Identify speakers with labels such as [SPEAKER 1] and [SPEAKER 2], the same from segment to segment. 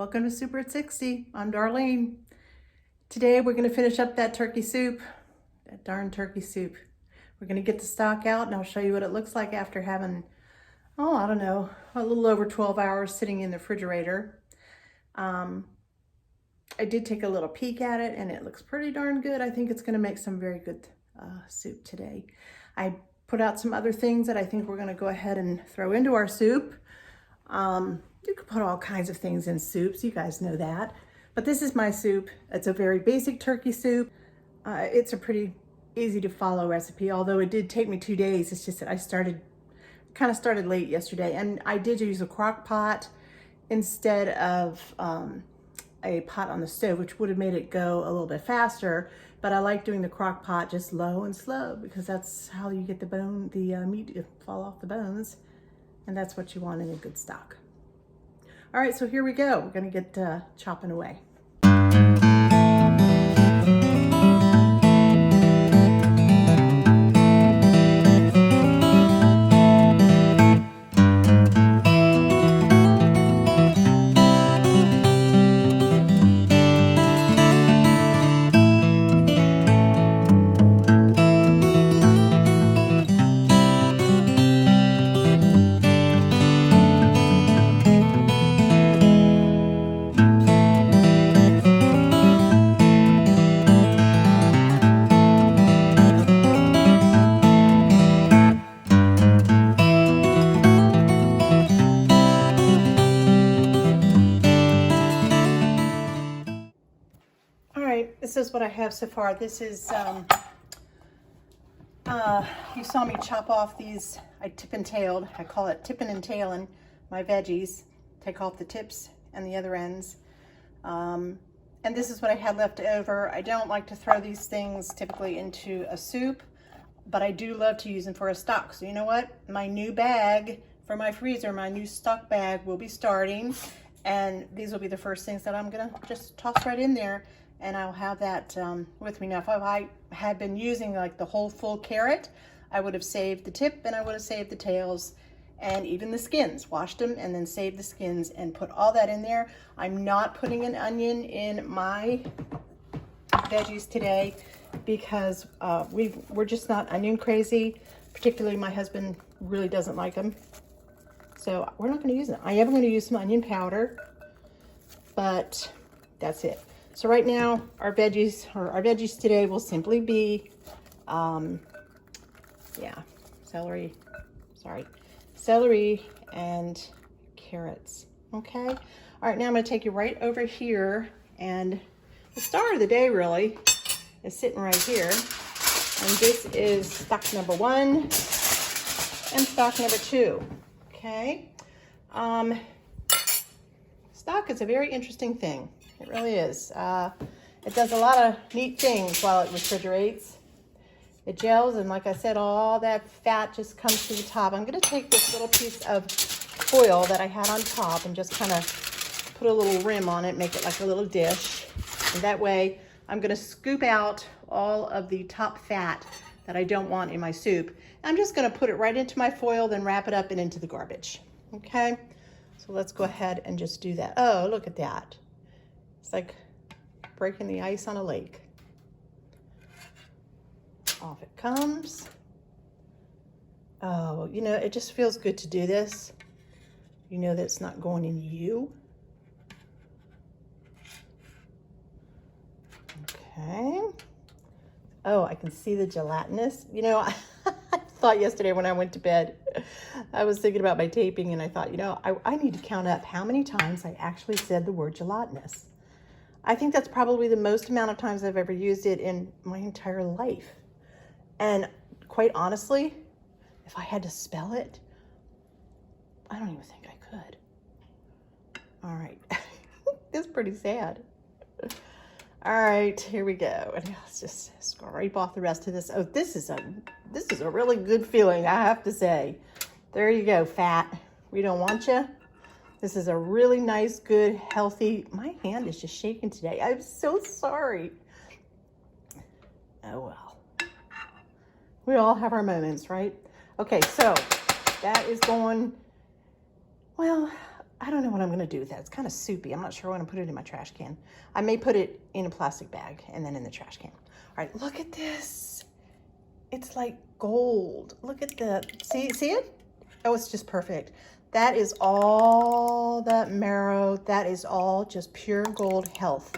[SPEAKER 1] Welcome to Super at 60. I'm Darlene. Today we're going to finish up that turkey soup, that darn turkey soup. We're going to get the stock out and I'll show you what it looks like after having, I don't know, a little over 12 hours sitting in the refrigerator. I did take a little peek at it and it looks pretty darn good. I think it's going to make some very good soup today. I put out some other things that I think we're going to go ahead and throw into our soup. You can put all kinds of things in soups, you guys know that. But this is my soup. It's a very basic turkey soup. It's a pretty easy to follow recipe, although it did take me 2 days. It's just that I kind of started late yesterday, and I did use a crock pot instead of a pot on the stove, which would have made it go a little bit faster. But I like doing the crock pot just low and slow because that's how you get the meat to fall off the bones. And that's what you want in a good stock. All right, so here we go. We're gonna get chopping away. This is what I have so far. This is, you saw me chop off these, I tip and tailed. I call it tipping and tailing my veggies. Take off the tips and the other ends. And this is what I had left over. I don't like to throw these things typically into a soup, but I do love to use them for a stock. So you know what? My new bag for my freezer, my new stock bag will be starting. And these will be the first things that I'm gonna just toss right in there. And I'll have that with me. Now, if I had been using like the whole full carrot, I would have saved the tip and I would have saved the tails and even the skins, washed them and then saved the skins and put all that in there. I'm not putting an onion in my veggies today because we're just not onion crazy. Particularly my husband really doesn't like them. So we're not gonna use them. I am gonna use some onion powder, but that's it. So right now, our veggies today will simply be, celery and carrots, okay? All right, now I'm gonna take you right over here, and the star of the day really is sitting right here. And this is stock number 1 and stock number 2, okay? Stock is a very interesting thing. It really is. It does a lot of neat things while it refrigerates. It gels, and like I said, all that fat just comes to the top. I'm going to take this little piece of foil that I had on top and just kind of put a little rim on it, make it like a little dish. And that way, I'm going to scoop out all of the top fat that I don't want in my soup. I'm just going to put it right into my foil, then wrap it up and into the garbage. Okay? So let's go ahead and just do that. Oh, look at that. It's like breaking the ice on a lake. Off it comes. Oh, you know, it just feels good to do this. You know that it's not going in you. Okay. Oh, I can see the gelatinous. You know, I thought yesterday when I went to bed, I was thinking about my taping and I thought, you know, I need to count up how many times I actually said the word gelatinous. I think that's probably the most amount of times I've ever used it in my entire life. And quite honestly, if I had to spell it, I don't even think I could. All right, it's pretty sad. All right, here we go. And let's just scrape off the rest of this. Oh, this is a really good feeling, I have to say. There you go, fat. We don't want you. This is a really nice, good, healthy, my hand is just shaking today. I'm so sorry. Oh well. We all have our moments, right? Okay, so that is going, well, I don't know what I'm gonna do with that. It's kind of soupy. I'm not sure I want to put it in my trash can. I may put it in a plastic bag and then in the trash can. All right, look at this. It's like gold. Look at the, see it? Oh, it's just perfect. That is all that marrow. That is all just pure gold health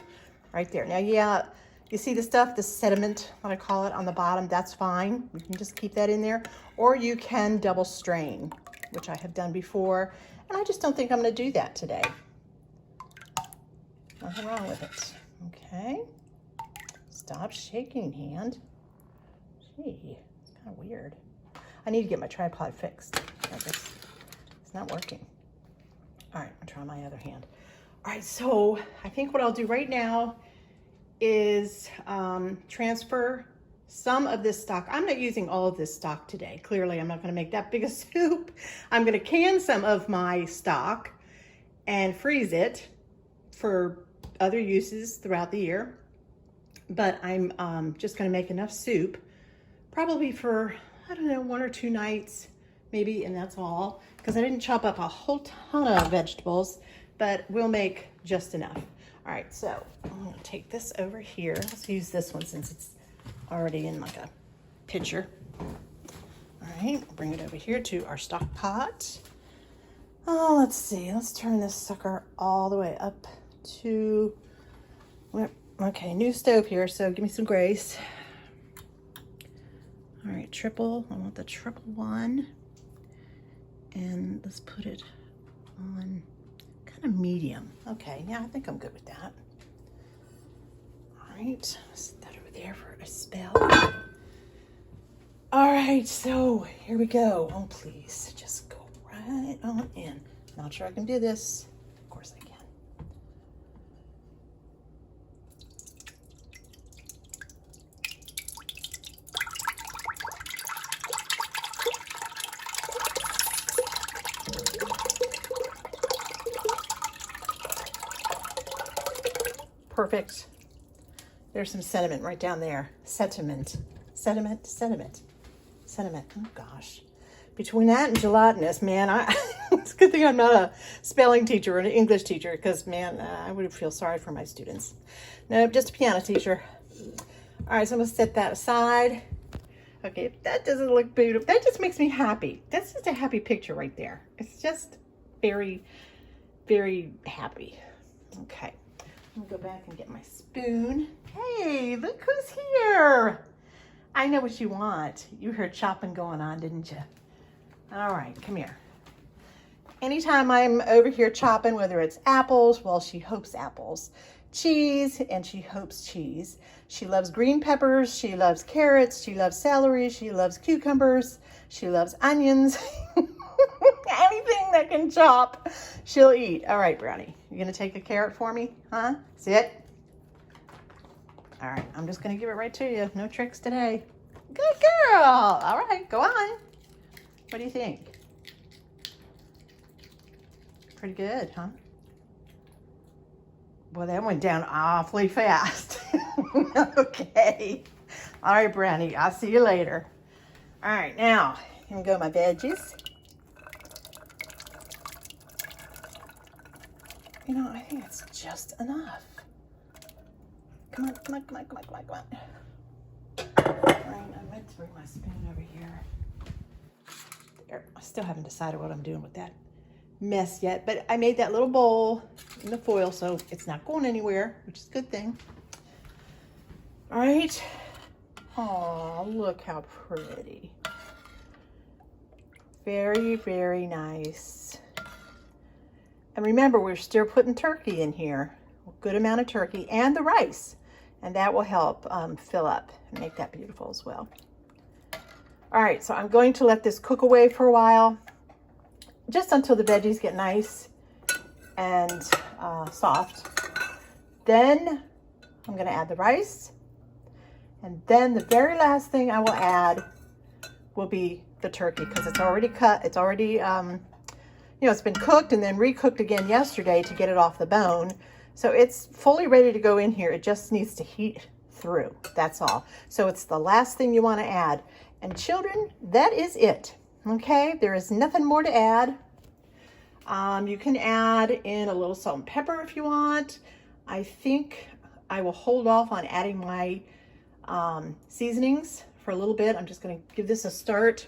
[SPEAKER 1] right there. Now, yeah, you see the stuff, the sediment, what I call it, on the bottom, that's fine. You can just keep that in there. Or you can double strain, which I have done before. And I just don't think I'm gonna do that today. Nothing wrong with it. Okay. Stop shaking, hand. Gee, it's kind of weird. I need to get my tripod fixed. It's not working. All right, I'll try my other hand. All right, so I think what I'll do right now is transfer some of this stock. I'm not using all of this stock today. Clearly, I'm not going to make that big a soup. I'm going to can some of my stock and freeze it for other uses throughout the year. But I'm just going to make enough soup, probably for, I don't know, 1 or 2 nights, maybe, and that's all. Because I didn't chop up a whole ton of vegetables, but we'll make just enough. All right, so I'm going to take this over here. Let's use this one since it's already in like a pitcher. All right, bring it over here to our stock pot. Oh, let's see. Let's turn this sucker all the way up to, okay, new stove here, so give me some grace. All right, triple. I want the triple one. And let's put it on kind of medium. Okay, yeah, I think I'm good with that. All right, set that over there for a spell. All right, so here we go. Oh, please, just go right on in. Not sure I can do this. Of course I can. Perfect. There's some sediment right down there. Sediment. Oh gosh. Between that and gelatinous, man, it's a good thing I'm not a spelling teacher or an English teacher, because man, I would feel sorry for my students. Nope, just a piano teacher. All right, so I'm gonna set that aside. Okay, that doesn't look beautiful. That just makes me happy. That's just a happy picture right there. It's just very, very happy. Okay. I'm gonna go back and get my spoon. Hey, look who's here. I know what you want. You heard chopping going on, didn't you? All right, come here. Anytime I'm over here chopping, whether it's apples, well, she hopes apples, cheese, and she hopes cheese. She loves green peppers, she loves carrots, she loves celery, she loves cucumbers, she loves onions. Anything that can chop, she'll eat. All right, Brownie, you gonna take a carrot for me, huh? Sit. All right, I'm just gonna give it right to you. No tricks today. Good girl. All right, go on. What do you think? Pretty good, huh? Well, that went down awfully fast. Okay. All right, Brownie, I'll see you later. All right, now, here we go, my veggies. You know, I think it's just enough. Come on, come on, come on, come on, come on, come on. All right, I meant to bring my spoon over here. There, I still haven't decided what I'm doing with that mess yet, but I made that little bowl in the foil, so it's not going anywhere, which is a good thing. All right. Oh, look how pretty. Very, very nice. And remember, we're still putting turkey in here. A good amount of turkey and the rice. And that will help fill up and make that beautiful as well. All right, so I'm going to let this cook away for a while, just until the veggies get nice and soft. Then I'm gonna add the rice. And then the very last thing I will add will be the turkey, because it's already cut. It's already, you know, it's been cooked and then recooked again yesterday to get it off the bone. So it's fully ready to go in here. It just needs to heat through, that's all. So it's the last thing you want to add. And children, that is it, okay? There is nothing more to add. You can add in a little salt and pepper if you want. I think I will hold off on adding my seasonings for a little bit. I'm just going to give this a start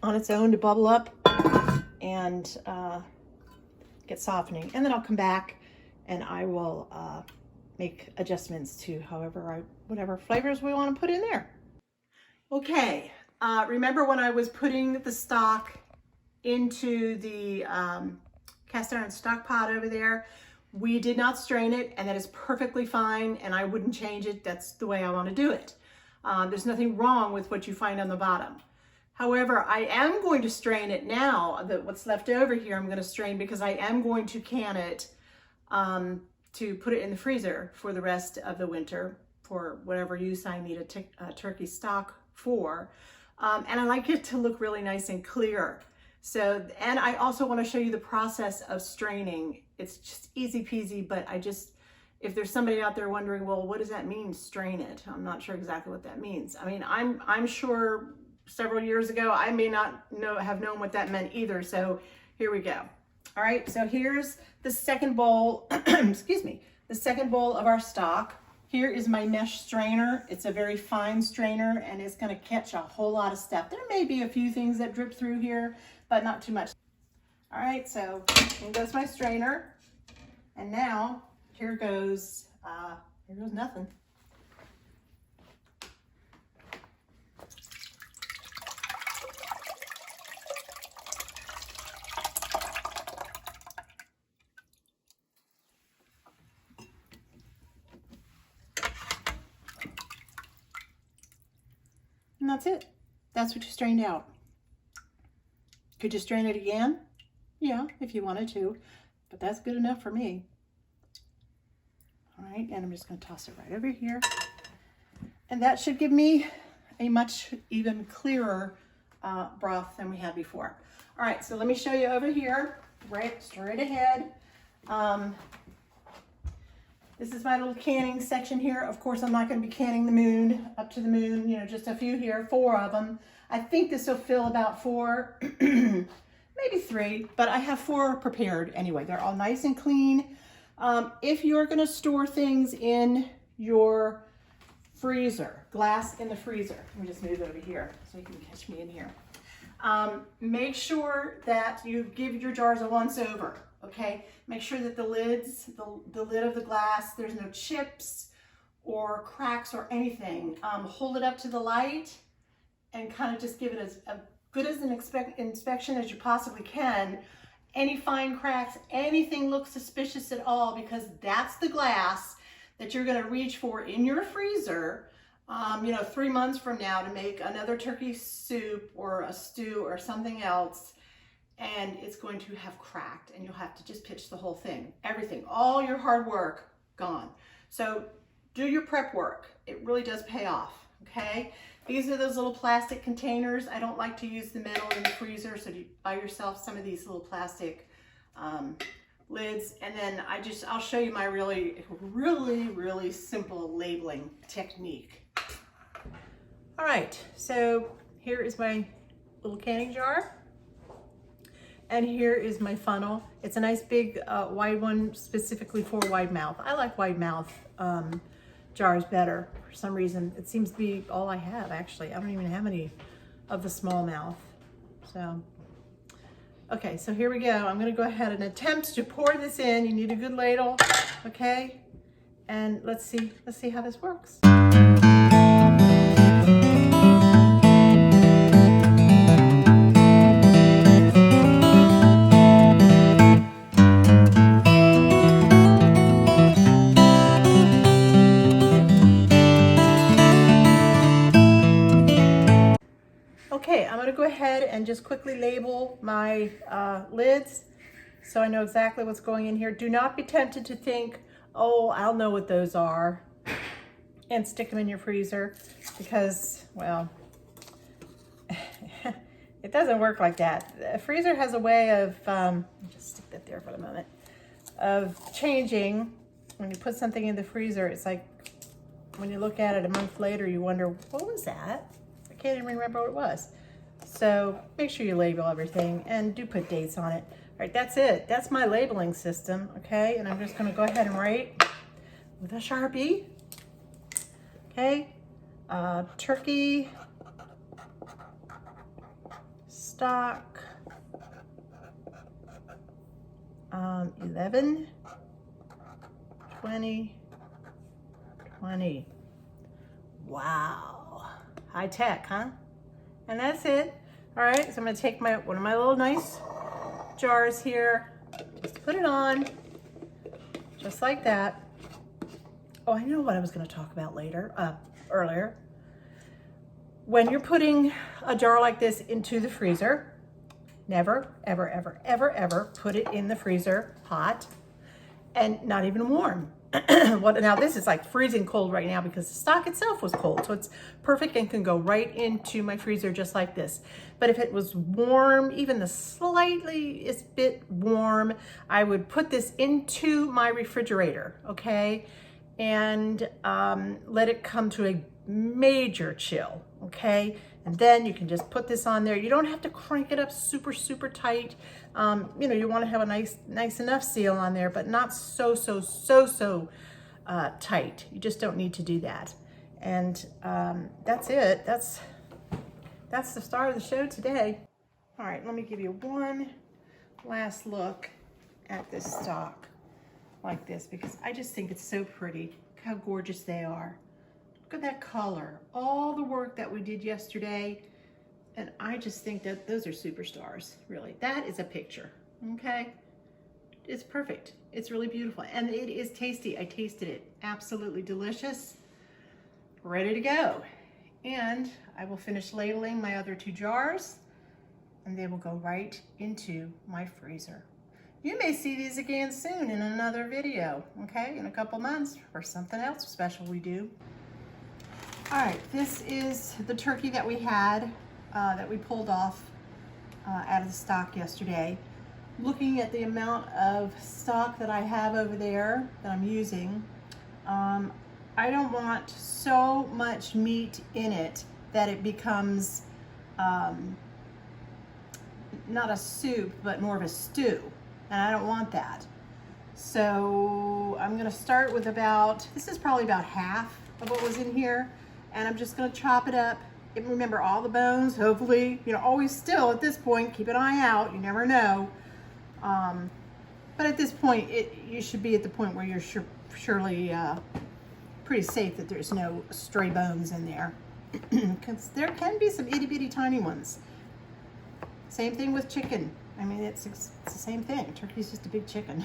[SPEAKER 1] on its own to bubble up and get softening. And then I'll come back and I will make adjustments to whatever flavors we want to put in there. Okay, remember when I was putting the stock into the cast iron stock pot over there, we did not strain it, and that is perfectly fine, and I wouldn't change it. That's the way I want to do it. There's nothing wrong with what you find on the bottom. However, I am going to strain it now. What's left over here I'm going to strain because I am going to can it to put it in the freezer for the rest of the winter for whatever use I need a turkey stock for. And I like it to look really nice and clear. So, and I also want to show you the process of straining. It's just easy peasy, but if there's somebody out there wondering, well, what does that mean, strain it? I'm not sure exactly what that means. I mean, I'm sure several years ago, I may not have known what that meant either. So here we go. All right, so here's the second bowl, excuse me, the second bowl of our stock. Here is my mesh strainer. It's a very fine strainer and it's gonna catch a whole lot of stuff. There may be a few things that drip through here, but not too much. All right, so here goes my strainer. And now here goes nothing. And that's it. That's what you strained out. Could you strain it again? Yeah, if you wanted to, but that's good enough for me. All right, and I'm just going to toss it right over here. And that should give me a much even clearer broth than we had before. All right, so let me show you over here, right straight ahead. This is my little canning section here. Of course, I'm not going to be canning the moon, up to the moon, you know, just a few here, 4 of them. I think this will fill about 4, maybe 3, but I have 4 prepared anyway. They're all nice and clean. If you're going to store things in your freezer, glass in the freezer, let me just move over here so you can catch me in here. Make sure that you give your jars a once over. Okay, make sure that the lids, the lid of the glass, there's no chips or cracks or anything. Hold it up to the light and kind of just give it as good as an inspection as you possibly can. Any fine cracks, anything looks suspicious at all, because that's the glass that you're gonna reach for in your freezer, 3 months from now to make another turkey soup or a stew or something else. And it's going to have cracked and you'll have to just pitch the whole thing, everything, all your hard work gone. So do your prep work. It really does pay off, okay? These are those little plastic containers. I don't like to use the metal in the freezer, so you buy yourself some of these little plastic lids. And then I'll show you my really, really, really simple labeling technique. All right, so here is my little canning jar. And here is my funnel. It's a nice big wide one, specifically for wide mouth. I like wide mouth jars better for some reason. It seems to be all I have, actually. I don't even have any of the small mouth. So, okay, so here we go. I'm gonna go ahead and attempt to pour this in. You need a good ladle, okay? And let's see how this works. Okay, I'm gonna go ahead and just quickly label my lids so I know exactly what's going in here. Do not be tempted to think, oh, I'll know what those are, and stick them in your freezer, because, well, it doesn't work like that. The freezer has a way of, just stick that there for a moment, of changing. When you put something in the freezer, it's like, when you look at it a month later, you wonder, what was that? I can't even remember what it was. So make sure you label everything and do put dates on it. right, that's it. That's my labeling system, okay? And I'm just gonna go ahead and write with a Sharpie, okay? Turkey, stock, 11, 20, 20. Wow, high tech, huh? And that's it. All right, so I'm gonna take one of my little nice jars here, just put it on, just like that. Oh, I know what I was gonna talk about earlier. When you're putting a jar like this into the freezer, never, ever, ever, ever, ever put it in the freezer hot and not even warm. Now this is like freezing cold right now because the stock itself was cold. So it's perfect and can go right into my freezer just like this. But if it was warm, even the slightest bit warm, I would put this into my refrigerator, okay? And let it come to a major chill, okay? And then you can just put this on there. You don't have to crank it up super, super tight. You know, you want to have a nice enough seal on there, but not so tight. You just don't need to do that. And that's it. That's the start of the show today. All right, let me give you one last look at this stock like this, because I just think it's so pretty. Look how gorgeous they are. Look at that color, all the work that we did yesterday. And I just think that those are superstars, really. That is a picture, okay? It's perfect. It's really beautiful. And it is tasty. I tasted it. Absolutely delicious. Ready to go. And I will finish labeling my other 2 jars, and they will go right into my freezer. You may see these again soon in another video, okay? In a couple months, or something else special we do. All right, this is the turkey that we had, that we pulled off out of the stock yesterday. Looking at the amount of stock that I have over there that I'm using, I don't want so much meat in it that it becomes not a soup, but more of a stew. And I don't want that. So I'm gonna start with this is probably about half of what was in here. And I'm just gonna chop it up. And remember all the bones, hopefully, you know, always still at this point, keep an eye out, you never know. But at this point, you should be at the point where you're surely pretty safe that there's no stray bones in there. Because there can be some itty bitty tiny ones. Same thing with chicken. I mean, it's the same thing. Turkey's just a big chicken.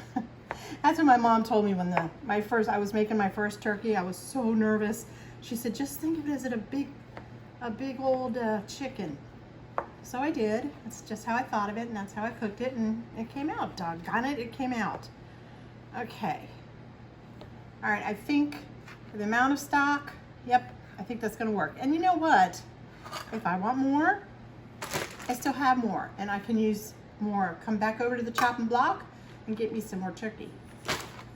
[SPEAKER 1] That's what my mom told me when I was making my first turkey. I was so nervous. She said, just think of it as a big old chicken. So I did. That's just how I thought of it, and that's how I cooked it, and it came out. Doggone it, it came out. Okay. All right, I think for the amount of stock, yep, I think that's gonna work. And you know what? If I want more, I still have more, and I can use more. Come back over to the chopping block and get me some more turkey.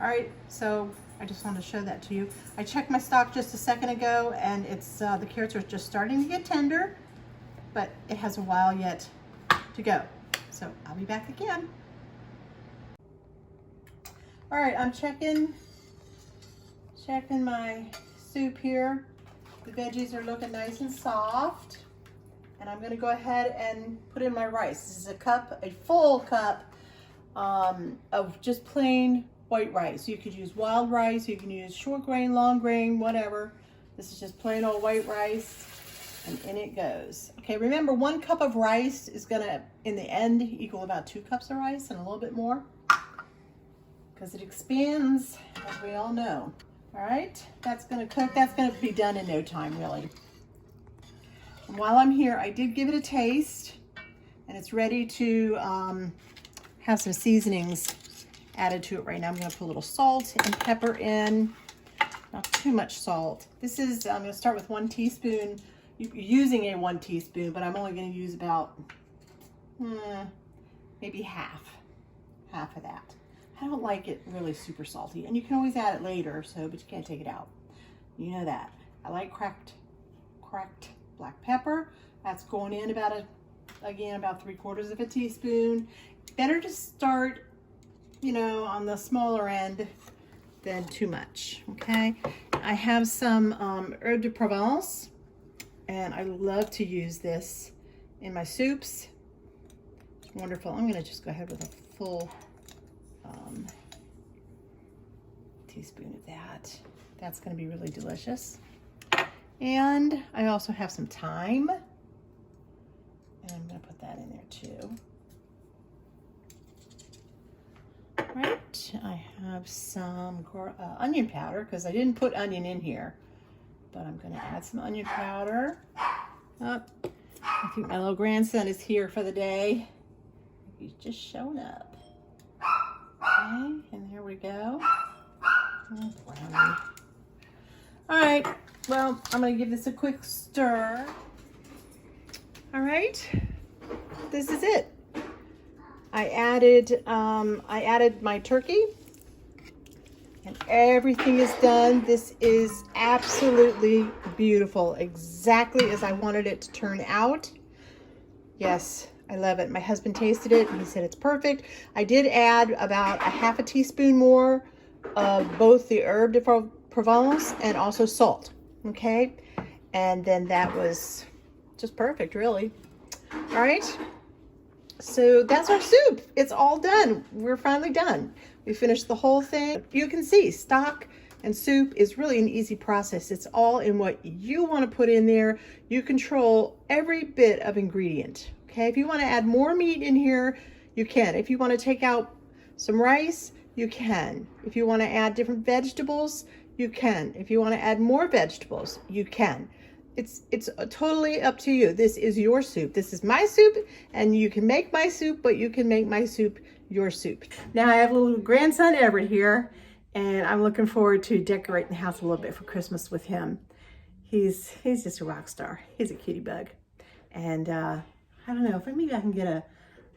[SPEAKER 1] All right, so I just wanted to show that to you. I checked my stock just a second ago, and it's the carrots are just starting to get tender, but it has a while yet to go. So I'll be back again. All right, I'm checking my soup here. The veggies are looking nice and soft. And I'm gonna go ahead and put in my rice. This is a full cup of just plain white rice. You could use wild rice, you can use short grain, long grain, whatever. This is just plain old white rice, and in it goes. Okay, remember 1 cup of rice is gonna, in the end, equal about 2 cups of rice and a little bit more, because it expands, as we all know. All right, that's gonna cook. That's gonna be done in no time, really. And while I'm here, I did give it a taste, and it's ready to have some seasonings added to it right now. I'm gonna put a little salt and pepper in, not too much salt. This is, I'm gonna start with 1 teaspoon, using a 1 teaspoon, but I'm only gonna use about maybe half of that. I don't like it really super salty, and you can always add it later, but you can't take it out. You know that. I like cracked black pepper. That's going in about again, about 3/4 of a teaspoon. Better to start, you know, on the smaller end than too much, okay? I have some Herbe de Provence, and I love to use this in my soups. It's wonderful. I'm gonna just go ahead with a full teaspoon of that. That's gonna be really delicious. And I also have some thyme, and I'm gonna put that in there too. Right, I have some onion powder because I didn't put onion in here, but I'm going to add some onion powder. Oh, I think my little grandson is here for the day. He's just shown up. Okay, and here we go. Oh, brownie. All right, well, I'm going to give this a quick stir. All right, this is it. I added my turkey, and everything is done. This is absolutely beautiful, exactly as I wanted it to turn out. Yes, I love it. My husband tasted it and he said it's perfect. I did add about a half a teaspoon more of both the Herbe de Provence and also salt, okay? And then that was just perfect, really. All right. So that's our soup. It's all done. We're finally done. We finished the whole thing. You can see stock and soup is really an easy process. It's all in what you want to put in there. You control every bit of ingredient. Okay, if you want to add more meat in here, you can. If you want to take out some rice, you can. If you want to add different vegetables, you can. If you want to add more vegetables, you can. It's totally up to you. This is your soup. This is my soup, and you can make my soup, but you can make my soup your soup. Now I have a little grandson Everett here, and I'm looking forward to decorating the house a little bit for Christmas with him. He's just a rock star. He's a cutie bug. And I don't know, if maybe I can get a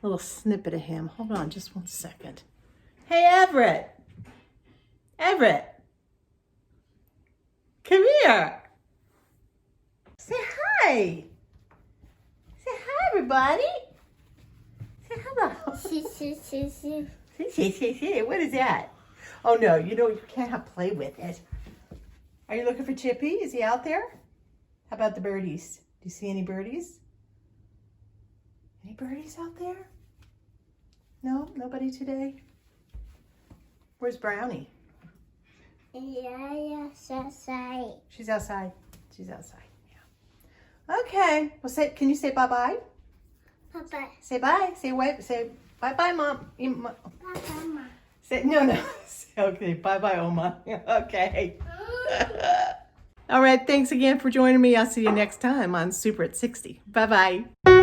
[SPEAKER 1] little snippet of him. Hold on just 1 second. Hey, Everett. Everett. Come here. Say hi. Say hi, everybody. Say hello. What is that? Oh, no, you can't play with it. Are you looking for Chippy? Is he out there? How about the birdies? Do you see any birdies? Any birdies out there? No, nobody today? Where's Brownie?
[SPEAKER 2] Yeah, outside.
[SPEAKER 1] She's outside. She's outside. Okay, well, can you say bye-bye?
[SPEAKER 2] Bye-bye.
[SPEAKER 1] Say bye. Say bye-bye, Mom.
[SPEAKER 2] Bye-bye, Mom.
[SPEAKER 1] Say, no. Okay, bye-bye, Oma. Okay. All right, thanks again for joining me. I'll see you next time on Super at 60. Bye-bye.